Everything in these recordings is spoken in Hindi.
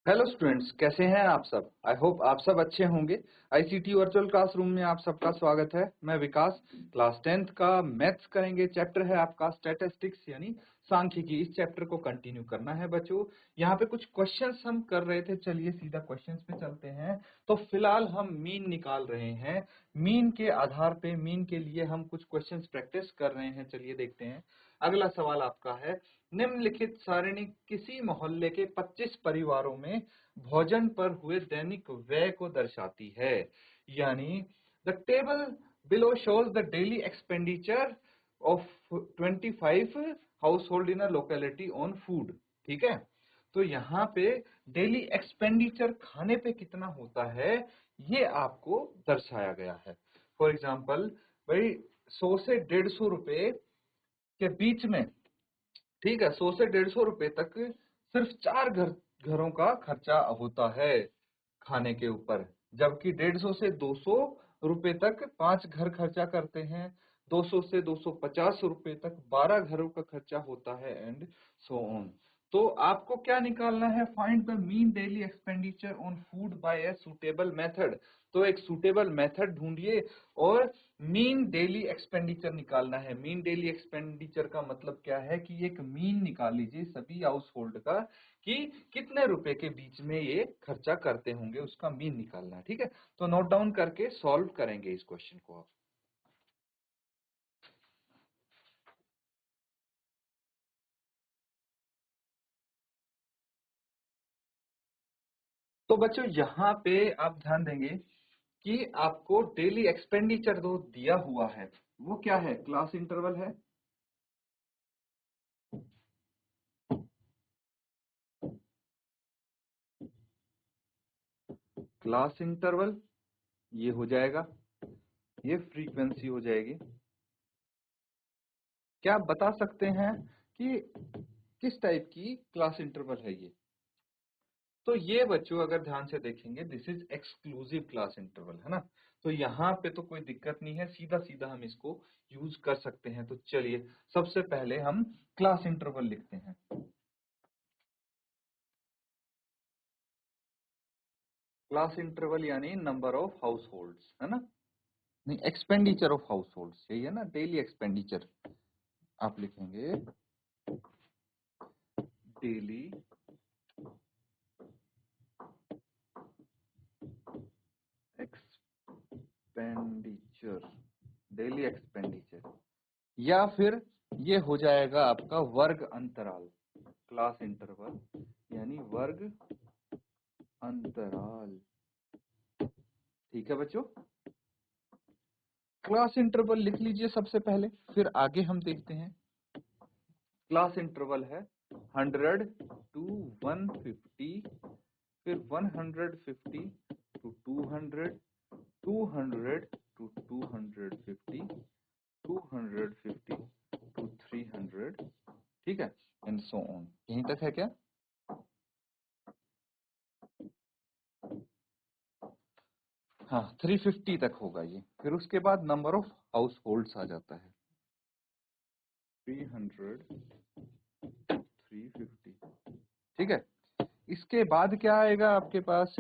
हेलो स्टूडेंट्स, कैसे हैं आप सब। आई होप आप सब अच्छे होंगे। आईसीटी वर्चुअल क्लासरूम में आप सबका स्वागत है। मैं विकास, क्लास 10th का मैथ्स करेंगे। चैप्टर है आपका स्टैटिस्टिक्स यानी सांख्यिकी। इस चैप्टर को कंटिन्यू करना है बच्चों। यहाँ पे कुछ क्वेश्चंस हम कर रहे थे, चलिए सीधा क्वेश्चंस पे चलते हैं। तो फिलहाल हम मीन निकाल रहे हैं। मीन के आधार पे, मीन के लिए हम कुछ क्वेश्चंस प्रैक्टिस कर रहे हैं। चलिए देखते हैं। अगला सवाल आपका है, निम्नलिखित सारणी किसी मोहल्ले के 25 परिवारों में भोजन पर हुए दैनिक व्यय को दर्शाती है। यानी the table below shows the daily expenditure of 25 house hold in a locality on food. ठीक है, तो यहाँ पे डेली एक्सपेंडिचर खाने पे कितना होता है ये आपको दर्शाया गया है। फॉर एग्जाम्पल भाई 100 से 150 रुपए के बीच में, ठीक है, 100 से 150 रुपए तक सिर्फ 4 घरों का खर्चा होता है खाने के ऊपर। जबकि 150 से 200 रुपए तक 5 घर खर्चा करते हैं। 200 से 250 रुपए तक 12 घरों का खर्चा होता है एंड सो ऑन। तो आपको क्या निकालना है, find the mean daily expenditure on food by a suitable method. तो एक सुटेबल मेथड ढूंढिए और मीन डेली एक्सपेंडिचर निकालना है। मीन डेली एक्सपेंडिचर का मतलब क्या है कि एक मीन निकाल लीजिए सभी हाउस होल्ड का कि कितने रुपए के बीच में ये खर्चा करते होंगे, उसका मीन निकालना है। ठीक है, तो नोट डाउन करके सॉल्व करेंगे इस क्वेश्चन को आप। तो बच्चों यहाँ पे आप ध्यान देंगे कि आपको डेली एक्सपेंडिचर जो दिया हुआ है वो क्या है, क्लास इंटरवल है। क्लास इंटरवल ये हो जाएगा, ये फ्रीक्वेंसी हो जाएगी। क्या आप बता सकते हैं कि किस टाइप की क्लास इंटरवल है ये। तो ये बच्चों अगर ध्यान से देखेंगे, this is exclusive class interval है ना। तो यहाँ पे तो कोई दिक्कत नहीं है, सीधा सीधा हम इसको यूज कर सकते हैं। तो चलिए सबसे पहले हम क्लास इंटरवल लिखते हैं। क्लास इंटरवल यानी नंबर ऑफ हाउस होल्ड्स है ना, नहीं एक्सपेंडिचर ऑफ हाउस होल्ड्स, यही है ना, डेली एक्सपेंडिचर। आप लिखेंगे डेली एक्सपेंडिचर, डेली एक्सपेंडिचर, या फिर ये हो जाएगा आपका वर्ग अंतराल। क्लास इंटरवल यानी वर्ग अंतराल। ठीक है बच्चों, क्लास इंटरवल लिख लीजिए सबसे पहले, फिर आगे हम देखते हैं। क्लास इंटरवल है 100 टू 150, फिर 150 टू 200, 200 टू 250, 250 टू 300, ठीक है, एंड सो ऑन। यहीं तक है क्या। हाँ 350 तक होगा ये, फिर उसके बाद नंबर ऑफ हाउस होल्ड्स आ जाता है 300, 350, ठीक है। इसके बाद क्या आएगा आपके पास,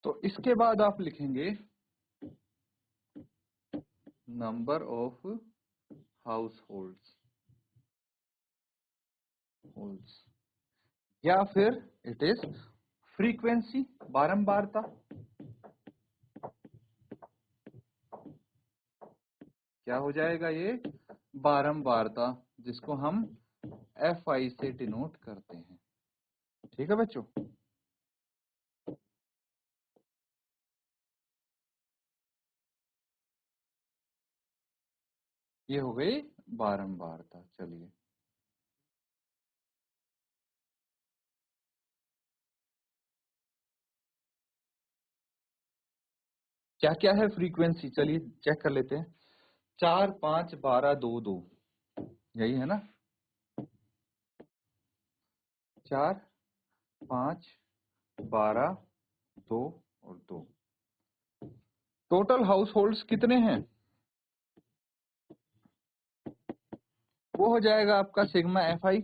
तो इसके बाद आप लिखेंगे number of house holds, holds, या फिर इट इज फ्रीक्वेंसी, बारंबारता। क्या हो जाएगा ये, बारंबारता, जिसको हम एफ आई से डिनोट करते हैं। ठीक है बच्चों, ये हो गई बारंबारता। चलिए क्या क्या है फ्रीक्वेंसी, चलिए चेक कर लेते हैं। 4 5 12 2 2, यही है ना। 4 5 12 2 और 2। टोटल हाउस होल्ड्स कितने हैं? वो हो जाएगा आपका सिग्मा एफ आई।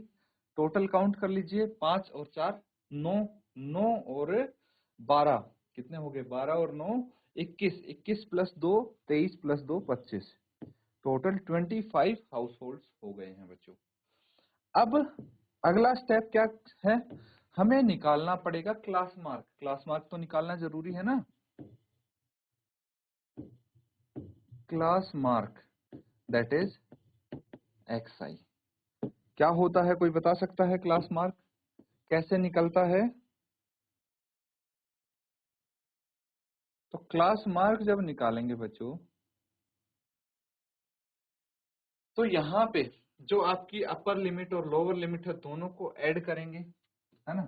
टोटल काउंट कर लीजिए, 5 और 4 9, 9 और 12 कितने हो गए? 12 और 9 21, 21 plus 2 23 plus 2 25। Total 25 house holds हो गए हैं बच्चों। अब अगला स्टेप क्या है? हमें निकालना पड़ेगा क्लास मार्क। क्लास मार्क तो निकालना जरूरी है ना। Class mark that is x i. क्या होता है, कोई बता सकता है क्लास मार्क कैसे निकलता है? तो क्लास मार्क जब निकालेंगे बच्चों, तो यहाँ पे जो आपकी अपर लिमिट और लोअर लिमिट है दोनों को ऐड करेंगे, है ना।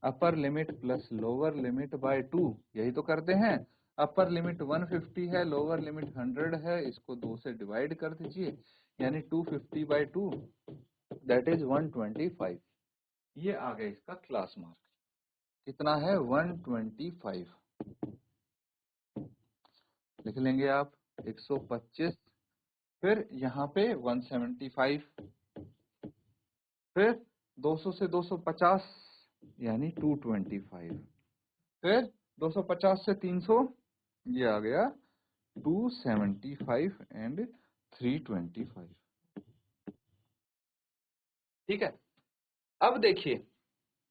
Upper limit plus lower limit by 2, यही तो करते हैं। अपर लिमिट 150 है, लोअर लिमिट 100 है, इसको 2 से डिवाइड कर दीजिए, यानी 250 बाय 2 दैट इज 125। ये आ गया इसका क्लास मार्क। कितना है? 125। लिख लेंगे आप 125, फिर यहाँ पे 175, फिर 200 से 250 यानी 225, फिर 250 से 300 ये आ गया 275 एंड 325। ठीक है। अब देखिए,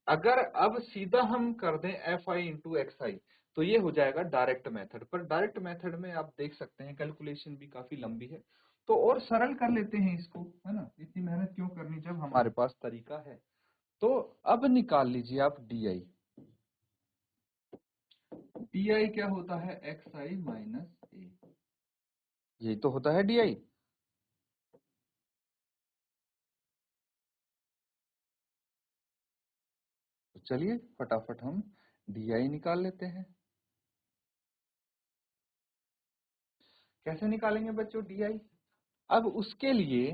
अगर अब सीधा हम कर दें एफ आई इंटू एक्स आई तो ये हो जाएगा डायरेक्ट मेथड। पर डायरेक्ट मेथड में आप देख सकते हैं कैलकुलेशन भी काफी लंबी है, तो और सरल कर लेते हैं इसको, है ना। इतनी मेहनत क्यों करनी जब हमारे पास तरीका है। तो अब निकाल लीजिए आप डी आई। डी आई क्या होता है? एक्स आई माइनस ए, यही तो होता है डी आई। तो चलिए फटाफट हम डी आई निकाल लेते हैं। कैसे निकालेंगे बच्चों डी आई? अब उसके लिए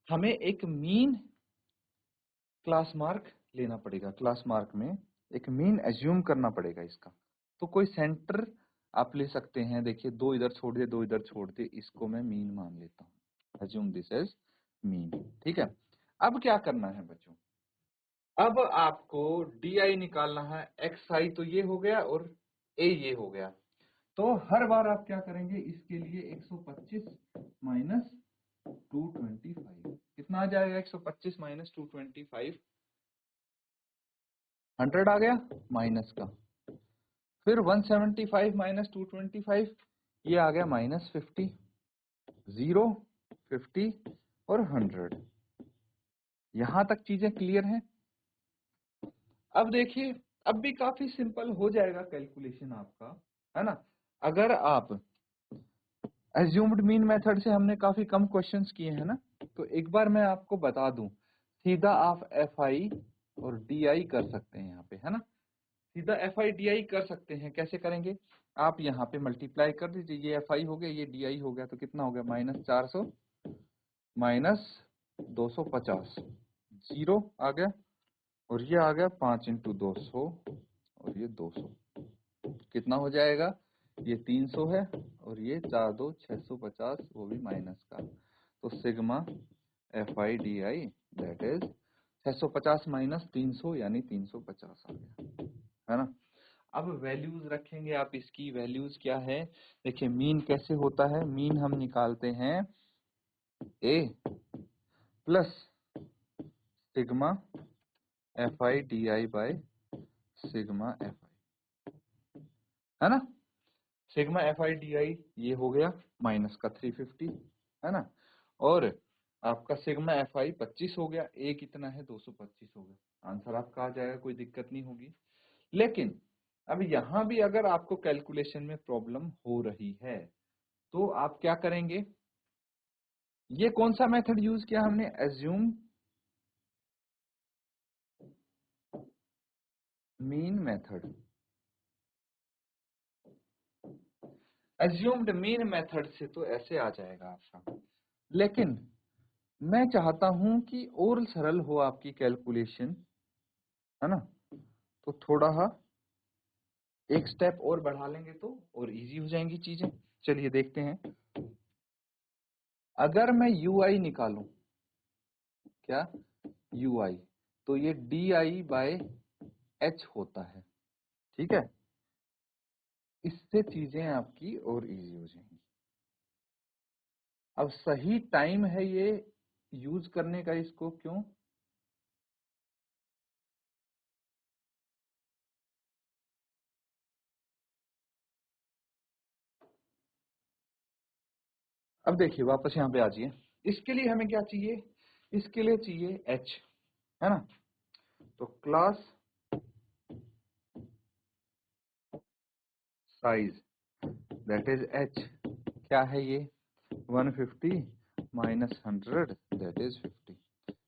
हमें एक मीन क्लास मार्क लेना पड़ेगा। क्लास मार्क में एक मीन एज्यूम करना पड़ेगा इसका। तो कोई सेंटर आप ले सकते हैं। देखिए, 2 इधर छोड़ दिए, 2 इधर छोड़ दिए, इसको मैं मीन मान लेता हूँ। Assume this as mean. ठीक है। अब क्या करना है बच्चों? अब आपको डी आई निकालना है। एक्स आई तो ये हो गया और ए ये हो गया। तो हर बार आप क्या करेंगे? इसके लिए 125 माइनस 225 कितना आ जाएगा? 125 माइनस 225 100 आ गया माइनस का। फिर 175 माइनस 225 ये आ गया माइनस 50। 0 50 और 100। यहां तक चीजें क्लियर हैं? अब देखिए, अब भी काफी सिंपल हो जाएगा कैलकुलेशन आपका, है ना। अगर आप एज्यूम्ड मीन मेथड से हमने काफी कम क्वेश्चंस किए हैं ना, तो एक बार मैं आपको बता दूं, सीधा आप एफ आई और डी आई कर सकते हैं यहाँ पे, है ना। सीधा एफ आई डी आई कर सकते हैं। कैसे करेंगे? आप यहाँ पे मल्टीप्लाई कर दीजिए, ये एफ आई हो गया, ये डी आई हो गया, तो कितना हो गया? माइनस 400 माइनस 250, 0 आ गया, और ये आ गया 5 इंटू 200 और ये 200। कितना हो जाएगा? ये 300 है और ये 4 2 650, वो भी माइनस का। तो sigma f i d I that is 650 minus 300 यानी 350 आ गया, है ना। अब वैल्यूज रखेंगे आप। इसकी वैल्यूज क्या है? देखिए, मीन कैसे होता है? मीन हम निकालते हैं a plus sigma f i d i by sigma f i, है ना। Sigma f i d i ये हो गया माइनस का 350, है ना। और आपका सिग्मा एफ आई 25 हो गया। ए कितना है? 225 हो गया। आंसर आपका आ जाएगा, कोई दिक्कत नहीं होगी। लेकिन अब यहां भी अगर आपको कैलकुलेशन में प्रॉब्लम हो रही है तो आप क्या करेंगे? ये कौन सा मेथड यूज किया हमने? Assume mean method. Assumed mean method से तो ऐसे आ जाएगा आपका, लेकिन मैं चाहता हूं कि और सरल हो आपकी कैलकुलेशन, है ना, तो थोड़ा एक स्टेप और बढ़ा लेंगे तो और इजी हो जाएंगी चीजें। चलिए देखते हैं। अगर मैं ui निकालूं, क्या ui, तो ये di बाय h होता है, ठीक है। इससे चीजें आपकी और इजी हो जाएंगी। अब सही टाइम है ये यूज करने का इसको, क्यों? अब देखिए वापस यहाँ पे आ जाइए। इसके लिए हमें क्या चाहिए? इसके लिए चाहिए h, है ना। तो class size that is h, क्या है ये? 150 माइनस 100 दैट इज 50।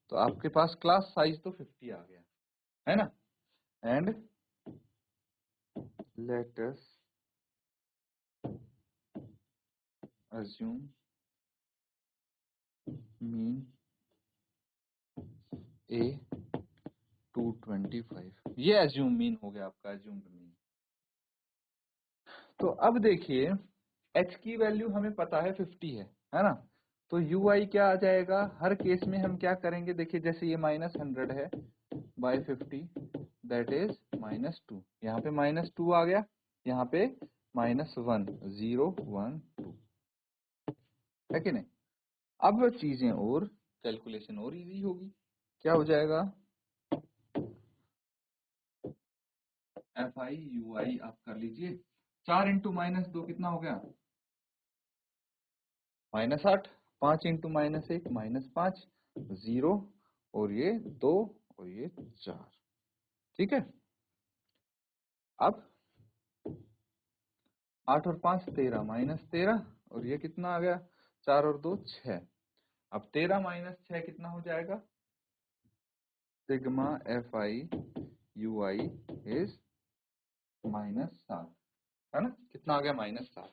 तो आपके पास क्लास साइज तो 50 आ गया, है ना। And let us assume mean a 225, ये assume mean हो गया आपका assumed mean। तो अब देखिए h की वैल्यू हमें पता है 50 है ना। तो ui क्या आ जाएगा? हर केस में हम क्या करेंगे, देखिए जैसे ये माइनस 100 है बाय 50 दैट इज -2, यहाँ पे -2 आ गया, यहाँ पे -1, 0 1 2, है कि नहीं। अब चीजें और कैलकुलेशन और इजी होगी। क्या हो जाएगा? fi ui आप कर लीजिए, 4 इंटू -2 कितना हो गया? -8, 5 इंटू -1 -5, 0 और ये 2 और ये 4, ठीक है। अब 8 और 5 13, -13 और ये कितना आ गया? 4 और 2 6। अब 13 - 6 कितना हो जाएगा? सिग्मा fi ui इज -7, है ना। कितना आ गया? -7।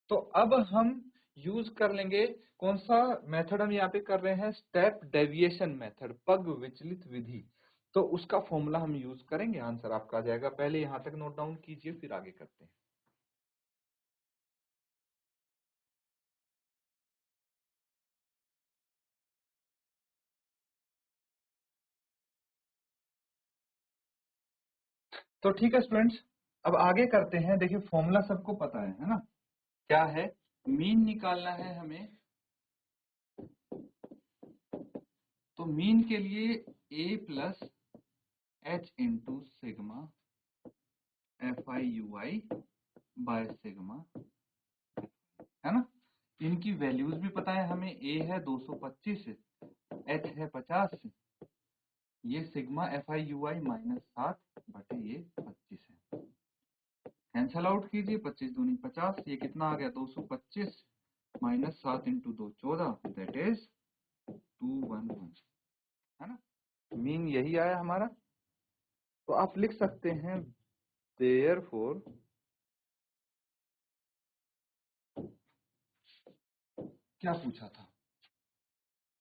तो अब हम यूज कर लेंगे कौन सा मेथड? हम यहाँ पे कर रहे हैं स्टेप डेविएशन मेथड, पग विचलित विधि। तो उसका फॉर्मूला हम यूज करेंगे, आंसर आपका आ जाएगा। पहले यहाँ तक नोट डाउन कीजिए, फिर आगे करते हैं। तो ठीक है स्टूडेंट्स, अब आगे करते हैं। देखिए फॉर्मूला सबको पता है ना। क्या है? मीन निकालना है हमें। तो मीन के लिए a plus H into sigma fi ui by sigma, है ना। इनकी वैल्यूज भी पता है हमें। a है 225, h है 50, ये सिग्मा fi ui -7 बटे ये 25 है। कैंसल आउट कीजिए, 25 दूनी 50, ये कितना आ गया? 225 -7 इंटू 2 14 दैट इज 211, है ना। मीन यही आया हमारा। तो आप लिख सकते हैं देयरफॉर क्या पूछा था?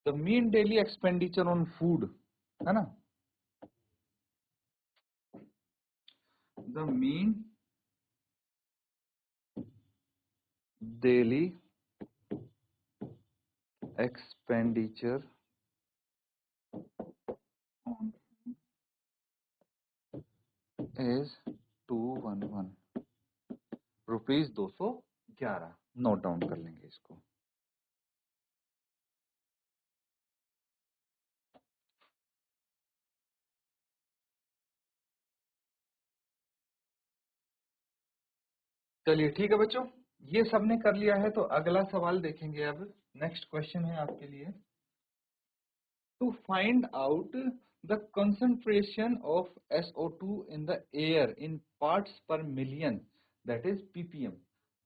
The mean daily expenditure on food, है ना। The mean daily expenditure on is 211 rupees 211। Note down कर लेंगे इसको। चलिए ठीक है बच्चों, ये सबने कर लिया है। तो अगला सवाल देखेंगे। अब नेक्स्ट क्वेश्चन है आपके लिए। To find out the concentration of SO2 in the air in parts per million, that is ppm.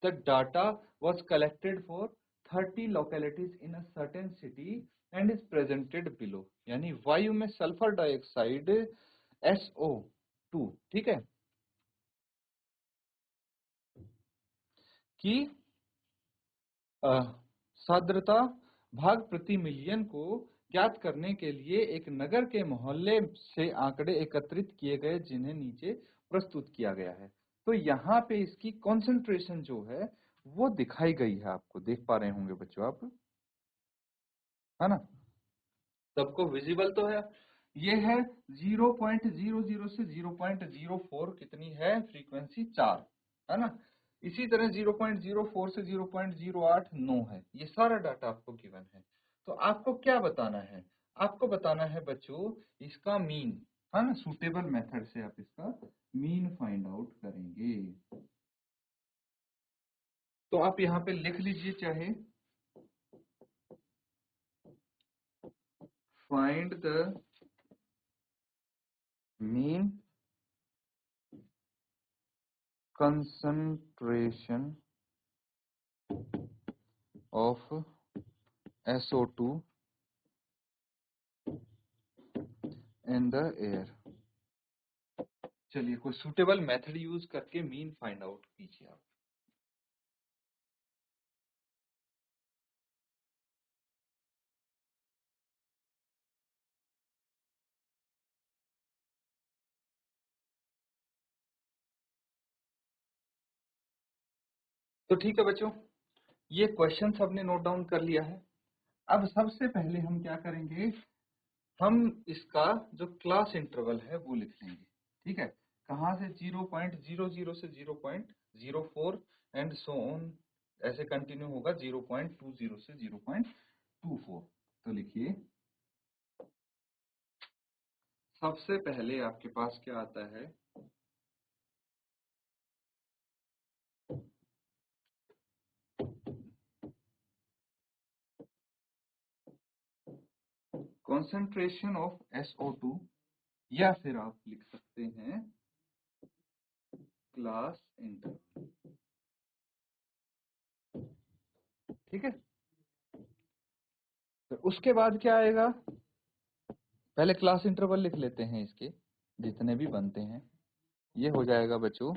The data was collected for 30 localities in a certain city and is presented below। यानी वायु में सल्फर डाइऑक्साइड SO2, ठीक है। कि साद्रता भाग प्रति मिलियन को ज्ञात करने के लिए एक नगर के मोहल्ले से आंकड़े एकत्रित किए गए जिन्हें नीचे प्रस्तुत किया गया है। तो यहाँ पे इसकी कंसंट्रेशन जो है वो दिखाई गई है, आपको देख पा रहे होंगे बच्चों आप, है ना? सबको विजिबल तो है। ये है 0.00 से 0.04 कितनी है फ्रीक्वेंसी 4, है ना? इसी तरह 0.04 से 0.08 9 है। ये सारा डाटा आपको गिवन है। तो आपको क्या बताना है? आपको बताना है बच्चों इसका मीन, है ना? सूटेबल मेथड से आप इसका मीन फाइंड आउट करेंगे। तो आप यहाँ पे लिख लीजिए, चाहे find the mean concentration of SO2 in the air। चलिए कोई सुटेबल मेथड यूज करके मीन फाइंड आउट कीजिए आप। तो ठीक है बच्चों, ये क्वेश्चन सबने नोट डाउन कर लिया है। अब सबसे पहले हम क्या करेंगे, हम इसका जो क्लास इंटरवल है वो लिख लेंगे। ठीक है, कहाँ से 0.00 से 0.04 एंड सो ऑन ऐसे कंटिन्यू होगा 0.20 से 0.24। तो लिखिए, सबसे पहले आपके पास क्या आता है, कॉन्सेंट्रेशन ऑफ SO2, या फिर आप लिख सकते हैं क्लास इंटरवल। ठीक है, तो उसके बाद क्या आएगा, पहले क्लास इंटरवल लिख लेते हैं इसके जितने भी बनते हैं। ये हो जाएगा बच्चों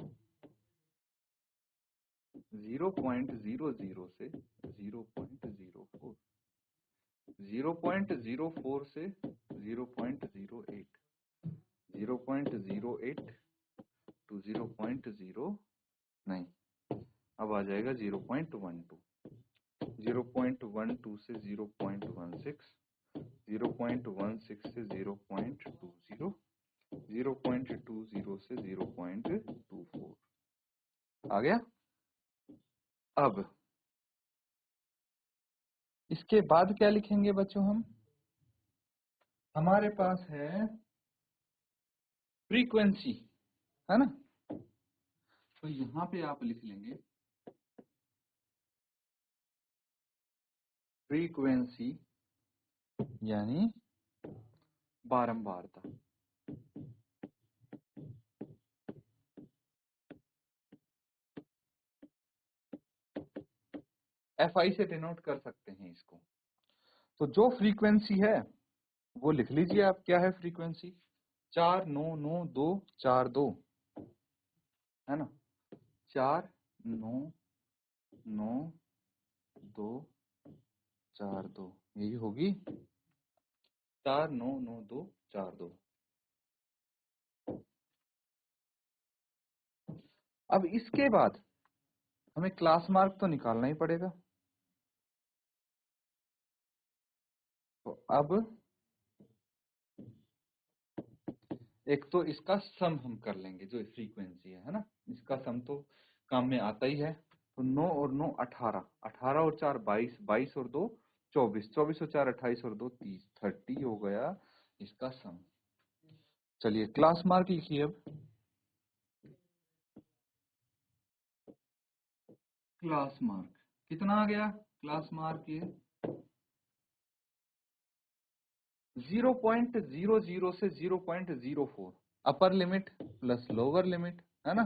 0.00 से 0.04, 0.04 से 0.08, 0.08 टू 0.09, अब आ जाएगा 0.12, 0.12 से 0.16, 0.16 से 0.20, 0.20 से 0.24 आ गया। अब इसके बाद क्या लिखेंगे बच्चों, हम हमारे पास है फ्रीक्वेंसी, है ना? तो यहाँ पे आप लिख लेंगे फ्रीक्वेंसी यानी बारंबारता। FI से डिनोट कर सकते हैं इसको। तो जो फ्रीक्वेंसी है वो लिख लीजिए आप, क्या है फ्रीक्वेंसी, 4999242, है ना? 4999242 यही होगी, 4999242। अब इसके बाद हमें क्लास मार्क तो निकालना ही पड़ेगा। तो अब एक तो इसका सम हम कर लेंगे, जो फ्रीक्वेंसी है ना, इसका सम तो काम में आता ही है। तो 9 और 9 18, 18 और 4 22, 22 और 2 24, 24 और 4 28 और 2 30, 30 हो गया इसका सम। चलिए क्लास मार्क लिखिए। अब क्लास मार्क कितना आ गया, क्लास मार्क ये 0.00 से 0.04, अपर लिमिट प्लस लोअर लिमिट, है ना,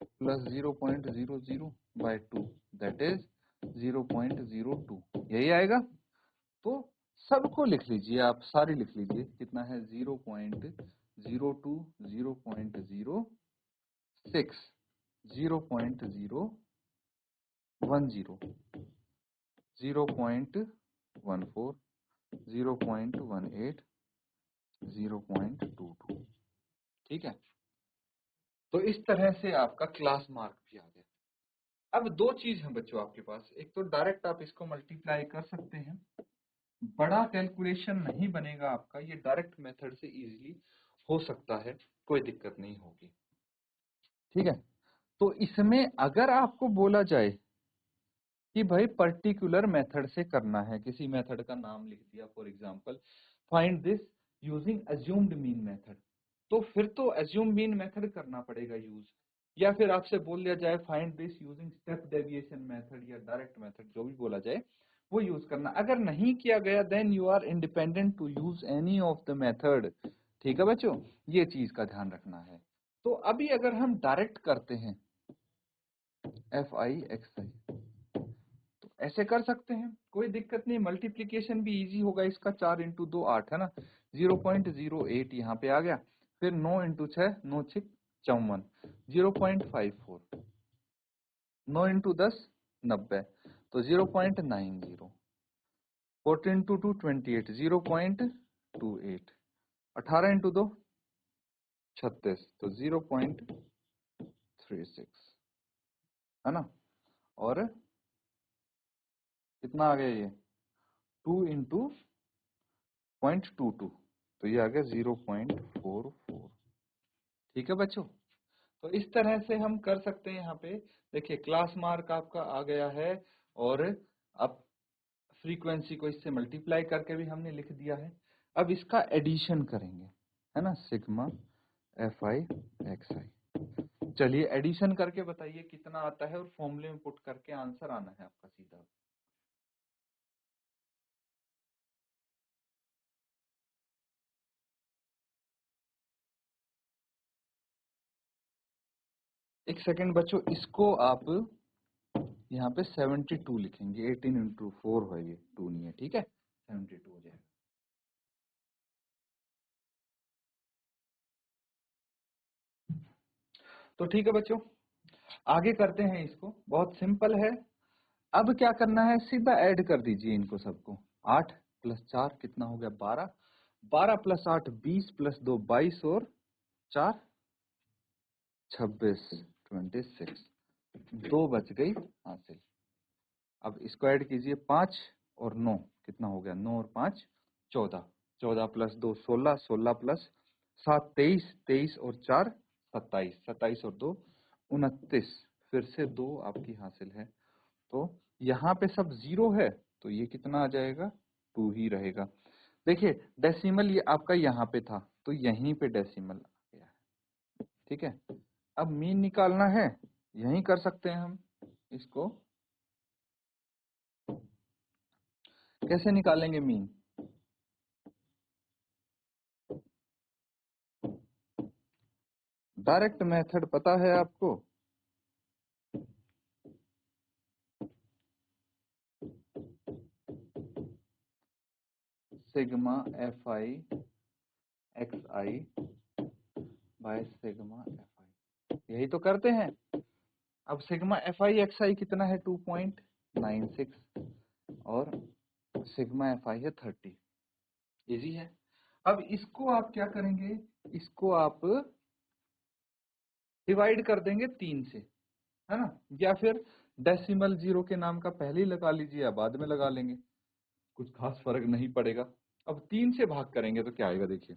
प्लस 0.00/2 दैट इज 0.02, यही आएगा। तो सबको लिख लीजिए आप, सारी लिख लीजिए, कितना है 0.02, 0.06, 0.09, 0.10, 0.14, 0.18, 0.22। ठीक है, तो इस तरह से आपका क्लास मार्क भी आ गया। अब दो चीज है बच्चों आपके पास, एक तो डायरेक्ट आप इसको मल्टीप्लाई कर सकते हैं, बड़ा कैलकुलेशन नहीं बनेगा आपका, ये डायरेक्ट मेथड से इजीली हो सकता है, कोई दिक्कत नहीं होगी। ठीक है, तो इसमें अगर आपको बोला जाए कि भाई पर्टिकुलर मेथड से करना है, किसी मेथड का नाम लिख दिया, for example find this using assumed mean method, तो फिर तो अज्यूम मीन मेथड करना पड़ेगा यूज, या फिर आपसे बोल दिया जाए find this using step deviation method या डायरेक्ट मेथड, जो भी बोला जाए वो यूज करना। अगर नहीं किया गया then you are independent to use any of the method. ठीक है बच्चों, ये चीज का ध्यान रखना है। तो अभी अगर हम डायरेक्ट करते हैं FI XI, तो ऐसे कर सकते हैं, कोई दिक्कत नहीं, मल्टीप्लीकेशन भी इजी होगा इसका, 4 इंटू 2 8 है ना, 0.08 यहाँ पे आ गया, फिर 9 इंटू 6 9 6 54, 0.54, 9 इंटू 10 90, तो 0.90, 14 इंटू 2 28, 0.28, 18 इंटू 2 36, तो 0.36 है ना, और कितना आ गया ये 2 इंटू 0.22, तो ये आ गया 0.44। ठीक है बच्चों, तो इस तरह से हम कर सकते हैं। यहाँ पे देखिए क्लास मार्क आपका आ गया है, और अब फ्रीक्वेंसी को इससे मल्टीप्लाई करके भी हमने लिख दिया है। अब इसका एडिशन करेंगे, है ना, सिग्मा FI XI। चलिए एडिशन करके बताइए कितना आता है, और फॉर्मूले में पुट करके आंसर आना है आपका सीधा। एक सेकंड बच्चों, इसको आप यहाँ पे 72 लिखेंगे, 18 इंटू 4 है, ये 2 नहीं है, ठीक है, 72 हो जाएगा। तो ठीक है बच्चों, आगे करते हैं इसको, बहुत सिंपल है। अब क्या करना है, सीधा ऐड कर दीजिए इनको सबको। 8 प्लस 4 कितना हो गया 12, 12 प्लस 8 20, प्लस 2 22, और 4 26, 26, 2 बच गई हासिल। अब इसको ऐड कीजिए, 5 और 9 कितना हो गया, 9 और 5 14, 14 प्लस 2 16, 16 प्लस 7 23, 23 और 4 27, 27 और 2 29, फिर से 2 आपकी हासिल है। तो यहाँ पे सब जीरो है, तो ये कितना आ जाएगा 2 ही रहेगा। देखिए डेसिमल ये आपका यहाँ पे था, तो यहीं पे डेसिमल आ गया है। ठीक है, अब मीन निकालना है, यहीं कर सकते हैं हम इसको। कैसे निकालेंगे मीन, डायरेक्ट मेथड पता है आपको, sigma FI XI by sigma FI, यही तो करते हैं। अब सिग्मा FI XI कितना है 2.96, और सिग्मा FI है 30, इजी है। अब इसको आप क्या करेंगे, इसको आप डिवाइड कर देंगे 3 से, है ना, या फिर डेसिमल जीरो के नाम का पहले ही लगा लीजिए या बाद में लगा लेंगे, कुछ खास फर्क नहीं पड़ेगा। अब 3 से भाग करेंगे तो क्या आएगा, देखिए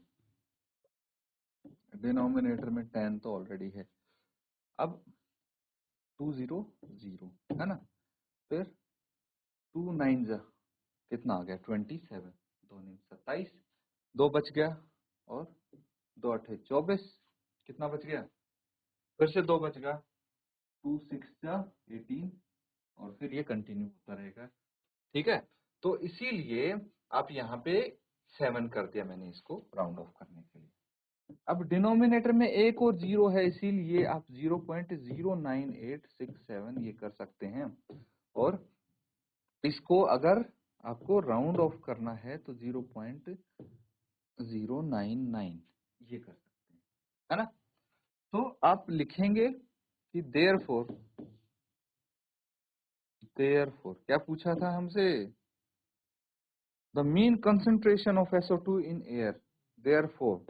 डिनोमिनेटर में 10 तो ऑलरेडी है, अब 200 है ना, फिर 2 9 जा कितना आ गया 27, 2 9 27, 2 बच गया, और 2 8 24, कितना बच गया, फिर से 2 बच गया, 2 6 जा 18, और फिर ये कंटिन्यू होता रहेगा। ठीक है, तो इसीलिए आप यहाँ पे 7 कर दिया मैंने इसको राउंड ऑफ करने के लिए। अब डिनोमिनेटर में एक और जीरो है, इसीलिए आप 0.09867 ये कर सकते हैं, और इसको अगर आपको राउंड ऑफ करना है तो 0.099 ये कर सकते हैं, है ना। तो आप लिखेंगे कि देयरफॉर Therefore, क्या पूछा था हमसे? The mean concentration of SO2 in air. Therefore,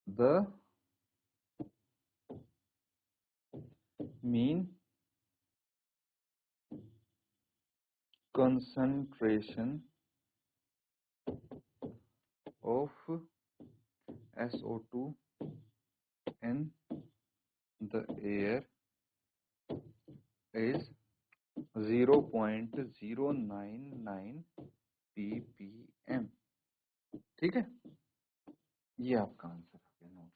the mean concentration of SO2 in the air is 0.099 ppm. ठीक है, ये आपका आंसर हो गया नोट।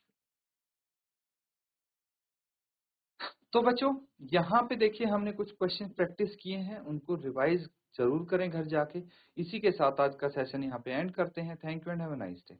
तो बच्चों यहाँ पे देखिए हमने कुछ क्वेश्चन प्रैक्टिस किए हैं, उनको रिवाइज जरूर करें घर जाके। इसी के साथ आज का सेशन यहाँ पे एंड करते हैं। Thank you and have a nice day.